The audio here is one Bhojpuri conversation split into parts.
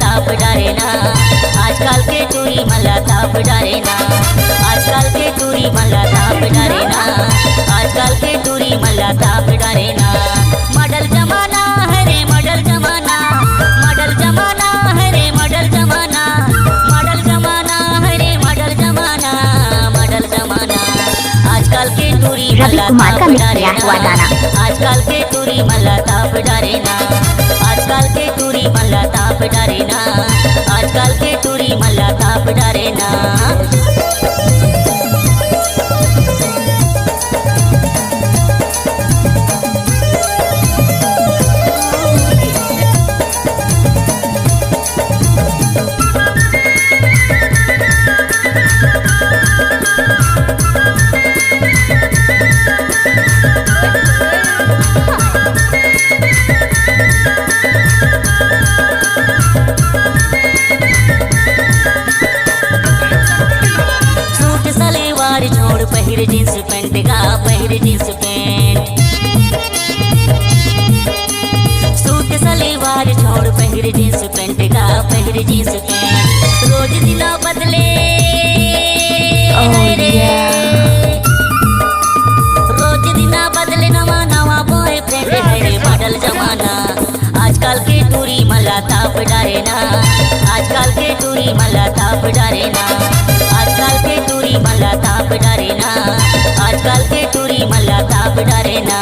ताप डारे ना आजकल के टूरी मला ताप डारे ना आजकल के टूरी मला ताप डारे ना आजकल के टूरी मला ताप डारे ना मॉडल जमाना है रे मॉडल जमाना मॉडल जमाना है रे मॉडल जमाना मॉडल जमाना है रे मॉडल जमाना मॉडल जमाना आजकल के टूरी मला ताप डारे ना आजकल के टूरी मला ताप डारे ना आजकल के टूरी मला ताप डारे ना आजकल के टूरी मला ताप डारे ना पहिर जींस पैंट का पहिर जींस पैंट सूट सलवार छोड़ पहिर जींस पैंट का पहिर जींस पैंट रोज दिला बदले रोज दिना बदले नवा नवा बॉयफ्रेंड है रे मॉडल जमाना आजकल के टूरी मला ताप डारे ना आजकल के टूरी मला ताप डारे ना आजकल के टूरी मला ताप डारे ना आजकल के टूरी मला ताप डारे ना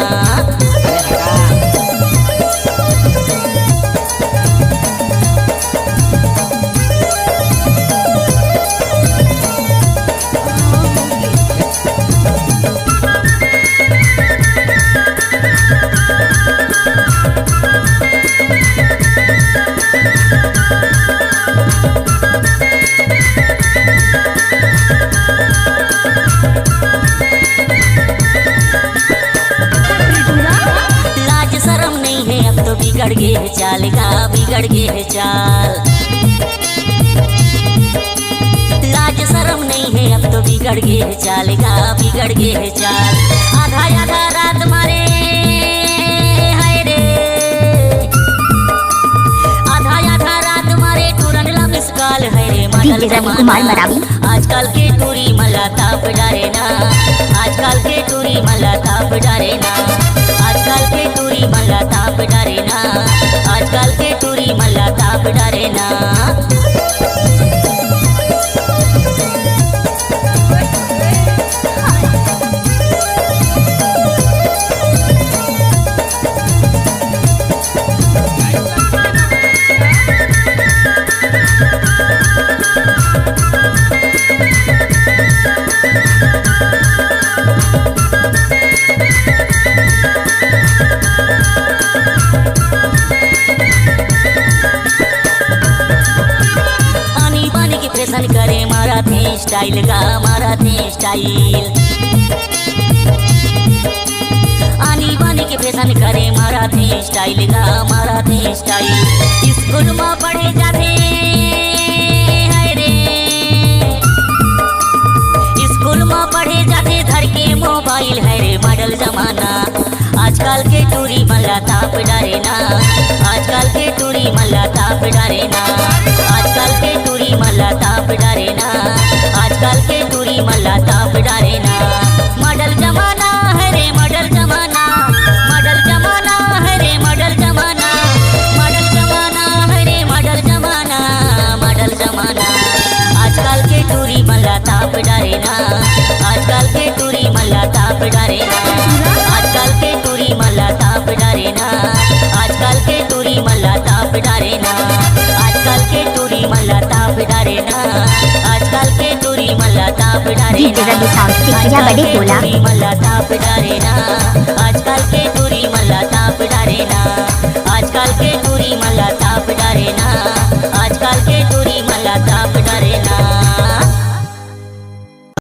बिगड़ गए है चाल का बिगड़ गए है चाल लाज शर्म नहीं है अब तो बिगड़ गए है चाल का बिगड़ गए है चाल आधा आधा रात मारे हाय रे आधा आधा रात मारे टूरन ला मिस कॉल है रे मॉडल जमाना आजकल के टूरी मला ताप डारे ना आजकल के टूरी मला ताप डारे ना आजकल के टूरी मला ताप डारे ना आजकल के टूरी मला ताप डारे ना करे माराठी स्टाइल का माराठी स्टाइल आनी बानी के फैशन करे माराठी स्टाइल का माराठी स्टाइल स्कूल में पढ़े जाते है रे स्कूल में पढ़े जाते धर के मोबाइल है रे मॉडल जमाना आजकल के टूरी मला ताप डारे ना आजकल के टूरी मला ताप डारे ना आजकल के टूरी मला ताप डारे ना आजकल के टूरी मला ताप डारे ना मॉडल जमाना है रे मॉडल जमाना मॉडल जमाना है रे मॉडल जमाना मॉडल जमाना है रे मॉडल जमाना मॉडल जमाना आजकल के टूरी मला ताप डारे ना आजकल के टूरी मला ताप डारे ना आजकल के टूरी मला ताप डारे ना आजकल के टूरी मला ताप डारे ना आजकल के टूरी मला ताप डारे ना आजकल के टूरी मला ताप डारे ना DJ Ravi Sound, Tik Bade Bola मला ताप डारे ना। डरे ना।